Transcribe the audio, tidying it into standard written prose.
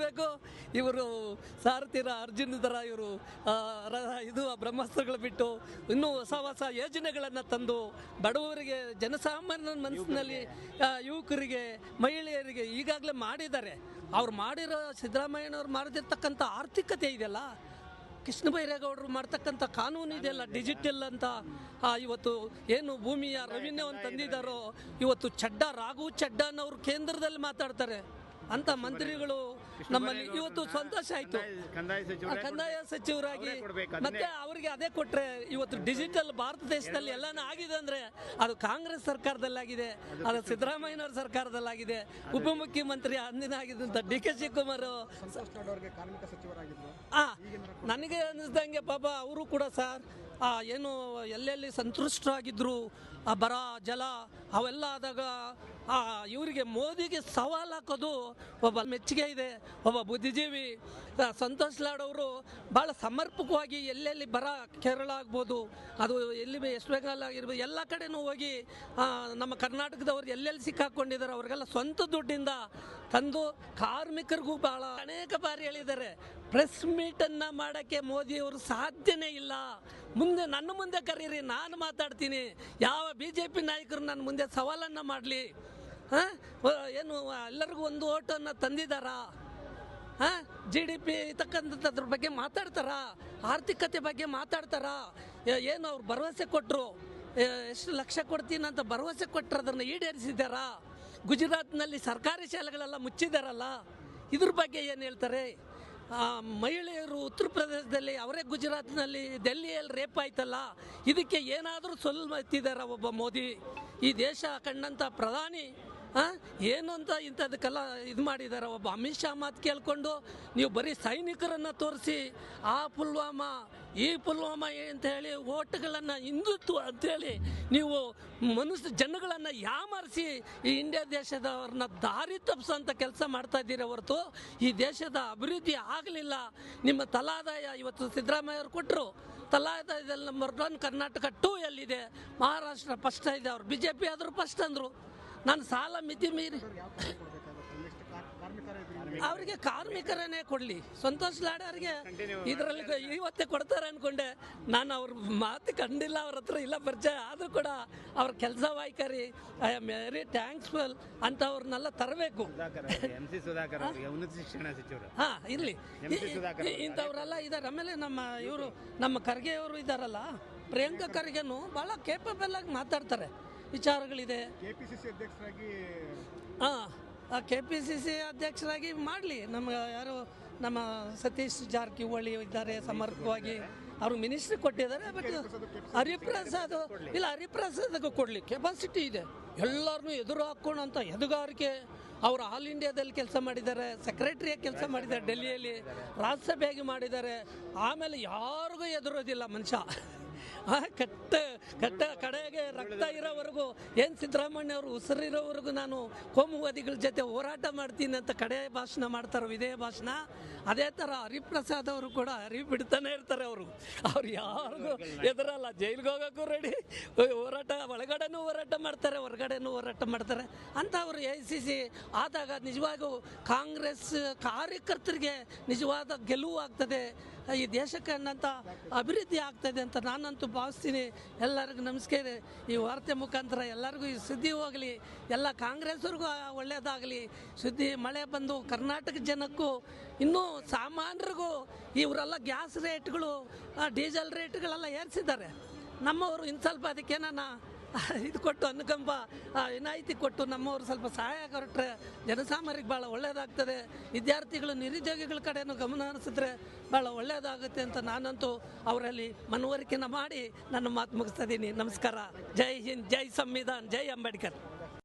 ಇರಬೇಕು. ಇವರು ಸಾರಥಿರ ಅರ್ಜುನ ಥರ ಇವರು ಇದು ಬ್ರಹ್ಮಾಸ್ತ್ರಗಳು ಬಿಟ್ಟು ಇನ್ನೂ ಹೊಸ ಹೊಸ ಯೋಜನೆಗಳನ್ನು ತಂದು ಬಡವರಿಗೆ, ಜನಸಾಮಾನ್ಯನ ಮನಸ್ಸಿನಲ್ಲಿ ಯುವಕರಿಗೆ, ಮಹಿಳೆಯರಿಗೆ ಈಗಾಗಲೇ ಮಾಡಿದ್ದಾರೆ. ಅವ್ರು ಮಾಡಿರೋ ಸಿದ್ದರಾಮಯ್ಯನವ್ರು ಮಾಡಿರ್ತಕ್ಕಂಥ ಆರ್ಥಿಕತೆ ಇದೆಯಲ್ಲ, ಕೃಷ್ಣ ಬೈರೇಗೌಡರು ಮಾಡ್ತಕ್ಕಂಥ ಕಾನೂನು ಇದೆಯಲ್ಲ, ಡಿಜಿಟಲ್ ಅಂತ ಇವತ್ತು ಏನು ಭೂಮಿಯ ರೆವಿನ್ಯೂವನ್ನು ತಂದಿದ್ದಾರೋ, ಇವತ್ತು ರಾಘು ಚಡ್ಡನವರು ಕೇಂದ್ರದಲ್ಲಿ ಮಾತಾಡ್ತಾರೆ ಅಂತ ಮಂತ್ರಿಗಳು ನಮ್ಮಲ್ಲಿ ಇವತ್ತು ಸಂತೋಷ ಆಯಿತು. ಕಂದಾಯ ಸಚಿವರಾಗಿ ಮತ್ತೆ ಅವರಿಗೆ ಅದೇ ಕೊಟ್ಟರೆ ಇವತ್ತು ಡಿಜಿಟಲ್ ಭಾರತ ದೇಶದಲ್ಲಿ ಎಲ್ಲಾನು ಆಗಿದೆ ಅಂದರೆ ಅದು ಕಾಂಗ್ರೆಸ್ ಸರ್ಕಾರದಲ್ಲಾಗಿದೆ, ಅದು ಸಿದ್ದರಾಮಯ್ಯನವ್ರ ಸರ್ಕಾರದಲ್ಲಾಗಿದೆ. ಉಪಮುಖ್ಯಮಂತ್ರಿ ಅಂದಿನ ಆಗಿದ್ದಂಥ ಡಿ ಕೆ ಶಿವಕುಮಾರ್ ನನಗೆ ಅನ್ನಿಸ್ದಂಗೆ ಪಾಪ ಅವರು ಕೂಡ ಸರ್ ಏನು ಎಲ್ಲೆಲ್ಲಿ ಸಂತುಷ್ಟರಾಗಿದ್ದರು, ಆ ಬರ ಜಲ ಅವೆಲ್ಲ ಆದಾಗ ಇವರಿಗೆ ಮೋದಿಗೆ ಸವಾಲು ಹಾಕೋದು ಒಬ್ಬ ಮೆಚ್ಚುಗೆ ಇದೆ. ಒಬ್ಬ ಬುದ್ಧಿಜೀವಿ ಸಂತೋಷ್ ಲಾಡ್ ಅವರು ಭಾಳ ಸಮರ್ಪಕವಾಗಿ ಎಲ್ಲೆಲ್ಲಿ ಬರ, ಕೇರಳ ಆಗ್ಬೋದು, ಅದು ಎಲ್ಲಿ ವೆಸ್ಟ್ ಬೆಂಗಾಲ್ ಆಗಿರ್ಬೋದು, ಎಲ್ಲ ಕಡೆನೂ ಹೋಗಿ ನಮ್ಮ ಕರ್ನಾಟಕದವ್ರು ಎಲ್ಲೆಲ್ಲಿ ಸಿಕ್ಕಾಕೊಂಡಿದ್ದಾರೆ ಅವ್ರಿಗೆಲ್ಲ ಸ್ವಂತ ದುಡ್ಡಿಂದ ತಂದು ಕಾರ್ಮಿಕರಿಗೂ ಭಾಳ ಅನೇಕ ಬಾರಿ ಹೇಳಿದ್ದಾರೆ. ಪ್ರೆಸ್ ಮೀಟನ್ನು ಮಾಡೋಕ್ಕೆ ಮೋದಿಯವರು ಸಾಧ್ಯನೇ ಇಲ್ಲ. ನನ್ನ ಮುಂದೆ ಕರೀರಿ, ನಾನು ಮಾತಾಡ್ತೀನಿ. ಯಾವ BJP ನಾಯಕರು ನನ್ನ ಮುಂದೆ ಸವಾಲನ್ನು ಮಾಡಲಿ. ಏನು ಎಲ್ಲರಿಗೂ ಒಂದು ಓಟನ್ನು ತಂದಿದ್ದಾರಾ? GDP ತಕ್ಕಂಥದ್ರ ಬಗ್ಗೆ ಮಾತಾಡ್ತಾರಾ? ಆರ್ಥಿಕತೆ ಬಗ್ಗೆ ಮಾತಾಡ್ತಾರಾ? ಏನು ಅವ್ರು ಭರವಸೆ ಕೊಟ್ಟರು, ಎಷ್ಟು ಲಕ್ಷ ಕೊಡ್ತೀನಿ ಅಂತ ಭರವಸೆ ಕೊಟ್ಟರು, ಅದನ್ನು ಈಡೇರಿಸಿದ್ದಾರಾ? ಗುಜರಾತ್ನಲ್ಲಿ ಸರ್ಕಾರಿ ಶಾಲೆಗಳೆಲ್ಲ ಮುಚ್ಚಿದಾರಲ್ಲ, ಇದ್ರ ಬಗ್ಗೆ ಏನು ಹೇಳ್ತಾರೆ? ಮಹಿಳೆಯರು ಉತ್ತರ ಪ್ರದೇಶದಲ್ಲಿ, ಅವರೇ ಗುಜರಾತ್ನಲ್ಲಿ, ಡೆಲ್ಲಿಯಲ್ಲಿ ರೇಪ್ ಆಯ್ತಲ್ಲ, ಇದಕ್ಕೆ ಏನಾದರೂ ಎತ್ತಿದಾರ ಒಬ್ಬ ಮೋದಿ? ಈ ದೇಶ ಕಂಡಂಥ ಪ್ರಧಾನಿ ಏನು ಅಂತ ಇಂಥದಕ್ಕೆಲ್ಲ ಇದು ಮಾಡಿದ್ದಾರೆ. ಒಬ್ಬ ಅಮಿತ್ ಶಾ ಮಾತು ಕೇಳಿಕೊಂಡು ನೀವು ಬರೀ ಸೈನಿಕರನ್ನು ತೋರಿಸಿ ಆ ಪುಲ್ವಾಮಾ ಈ ಪುಲ್ವಾಮಾ ಅಂತ ಹೇಳಿ ಓಟ್ಗಳನ್ನು ಹಿಂದುತ್ವ ಅಂಥೇಳಿ ನೀವು ಜನಗಳನ್ನು ಯಾಮಾರಿಸಿ ಈ ಇಂಡಿಯಾ ದೇಶದವ್ರನ್ನ ದಾರಿ ತಪ್ಪಿಸೋಂಥ ಕೆಲಸ ಮಾಡ್ತಾ ಇದ್ದೀರ ಹೊರತು ಈ ದೇಶದ ಅಭಿವೃದ್ಧಿ ಆಗಲಿಲ್ಲ. ನಿಮ್ಮ ತಲಾದಾಯ ಇವತ್ತು ಸಿದ್ದರಾಮಯ್ಯ ಅವರು ಕೊಟ್ಟರು, ತಲಾದಾಯದಲ್ಲಿ ನಂಬರ್ 1 ಕರ್ನಾಟಕ 2 ಎಲ್ಲಿದೆ, ಮಹಾರಾಷ್ಟ್ರ ಫಸ್ಟ್ ಇದೆ. ಅವ್ರು BJP ಆದರೂ ಫಸ್ಟ್ ಅಂದರು. ನಾನು ಸಾಲ ಮಿತಿ ಮೀರಿ ಅವರಿಗೆ ಕಾರ್ಮಿಕರನ್ನೇ ಕೊಡಲಿ. ಸಂತೋಷ್ ಲಾಡ್ ಅವರಿಗೆ ಇದರಲ್ಲಿ ಇವತ್ತೇ ಕೊಡ್ತಾರೆ ಅಂದ್ಕೊಂಡೆ ನಾನು. ಅವ್ರ ಮಾತು ಕಂಡಿಲ್ಲ, ಅವ್ರ ಹತ್ರ ಇಲ್ಲ ಪರಿಚಯ, ಆದರೂ ಕೂಡ ಅವ್ರ ಕೆಲಸ ವೈಖರಿ ಐ ಆಮ್ ವೆರಿ ಥ್ಯಾಂಕ್ಸ್ಫುಲ್ ಅಂತ ಅವ್ರನ್ನೆಲ್ಲ ತರಬೇಕು. ಇರಲಿ, ಇಂಥವ್ರೆಲ್ಲ ಇದ್ದಾರೆ. ಆಮೇಲೆ ನಮ್ಮ ಖರ್ಗೆ ಅವರು ಇದ್ದಾರಲ್ಲ, ಪ್ರಿಯಾಂಕಾ ಖರ್ಗೆನೂ ಭಾಳ ಕೇಪಬಲ್ ಆಗಿ ಮಾತಾಡ್ತಾರೆ, ವಿಚಾರಗಳಿದೆ. KPCC ಅಧ್ಯಕ್ಷರಾಗಿ ಮಾಡಲಿ. ನಮ್ಮ ಸತೀಶ್ ಜಾರಕಿಹೊಳಿ ಇದ್ದಾರೆ, ಸಮರ್ಪಕವಾಗಿ ಅವರು ಮಿನಿಸ್ಟ್ರಿ ಕೊಟ್ಟಿದ್ದಾರೆ. ಬಟ್ ಹರಿಪ್ರಸಾದ್ಗೂ ಕೊಡಲಿ, ಕೆಪಾಸಿಟಿ ಇದೆ. ಎಲ್ಲರನ್ನೂ ಎದುರು ಹಾಕೋಣಂಥ ಎದುಗಾರಿಕೆ. ಅವರು ಆಲ್ ಇಂಡಿಯಾದಲ್ಲಿ ಕೆಲಸ ಮಾಡಿದ್ದಾರೆ, ಸೆಕ್ರೆಟರಿಯಾಗಿ ಕೆಲಸ ಮಾಡಿದ್ದಾರೆ, ಡೆಲ್ಲಿಯಲ್ಲಿ ರಾಜ್ಯಸಭೆಯಾಗಿ ಮಾಡಿದ್ದಾರೆ. ಆಮೇಲೆ ಯಾರಿಗೂ ಎದುರೋದಿಲ್ಲ ಮನುಷ್ಯ. ಕಡೆಗೆ ರಕ್ತ ಇರೋವರೆಗೂ ಏನು ಸಿದ್ದರಾಮಯ್ಯ ಅವರು ಉಸಿರಿರೋವರೆಗೂ ನಾನು ಕೋಮುವಾದಿಗಳ ಜೊತೆ ಹೋರಾಟ ಮಾಡ್ತೀನಿ ಅಂತ ಕಡೆ ಭಾಷಣ ಮಾಡ್ತಾರೆ, ವಿಧೇಯ ಭಾಷಣ. ಅದೇ ಥರ ಹರಿಪ್ರಸಾದ್ ಅವರು ಕೂಡ ಬಿಡ್ತಾನೆ ಇರ್ತಾರೆ. ಅವ್ರು ಯಾರಿಗೂ ಎದುರಲ್ಲ, ಜೈಲಿಗೆ ಹೋಗೋಕ್ಕೂ ರೆಡಿ, ಹೋರಾಟ ಒಳಗಡೆನೂ ಹೋರಾಟ ಮಾಡ್ತಾರೆ, ಹೊರಗಡೆನೂ ಹೋರಾಟ ಮಾಡ್ತಾರೆ ಅಂತ. ಅವರು AICC ಆದಾಗ ನಿಜವಾಗೂ ಕಾಂಗ್ರೆಸ್ ಕಾರ್ಯಕರ್ತರಿಗೆ ನಿಜವಾದ ಗೆಲುವು ಆಗ್ತದೆ, ಈ ದೇಶಕ್ಕೆ ಅನ್ನಂಥ ಅಭಿವೃದ್ಧಿ ಆಗ್ತದೆ ಅಂತ ನಾನಂತೂ ಭಾವಿಸ್ತೀನಿ. ಎಲ್ಲರಿಗೂ ನಮಸ್ಕಾರ. ಈ ವಾರ್ತೆ ಮುಖಾಂತರ ಎಲ್ಲರಿಗೂ ಈ ಸುದ್ದಿ ಹೋಗಲಿ, ಎಲ್ಲ ಕಾಂಗ್ರೆಸ್ವರೆಗೂ ಒಳ್ಳೆಯದಾಗಲಿ. ಸುದ್ದಿ ಮಳೆ ಬಂದು ಕರ್ನಾಟಕ ಜನಕ್ಕೂ, ಇನ್ನೂ ಸಾಮಾನ್ಯರಿಗೂ ಇವರೆಲ್ಲ ಗ್ಯಾಸ್ ರೇಟ್ಗಳು, ಡೀಸೆಲ್ ರೇಟ್ಗಳೆಲ್ಲ ಏರಿಸಿದ್ದಾರೆ. ನಮ್ಮವರು ಇನ್ನು ಸ್ವಲ್ಪ ಅದಕ್ಕೇನ ಇದು ಕೊಟ್ಟು ಅನುಕಂಪ ವಿನಾಯಿತಿ ಕೊಟ್ಟು ನಮ್ಮವರು ಸ್ವಲ್ಪ ಸಹಾಯ ಕೊಟ್ಟರೆ ಜನಸಾಮಾನ್ಯರಿಗೆ ಭಾಳ ಒಳ್ಳೆಯದಾಗ್ತದೆ. ವಿದ್ಯಾರ್ಥಿಗಳು, ನಿರುದ್ಯೋಗಿಗಳ ಕಡೆನೂ ಗಮನ ಹರಿಸಿದ್ರೆ ಭಾಳ ಒಳ್ಳೆಯದಾಗುತ್ತೆ ಅಂತ ನಾನಂತೂ ಅವರಲ್ಲಿ ಮನವರಿಕೆನ ಮಾಡಿ ನನ್ನ ಮಾತು ಮುಗಿಸ್ತಾ ಇದ್ದೀನಿ. ನಮಸ್ಕಾರ. ಜೈ ಹಿಂದ್, ಜೈ ಸಂವಿಧಾನ್, ಜೈ ಅಂಬೇಡ್ಕರ್.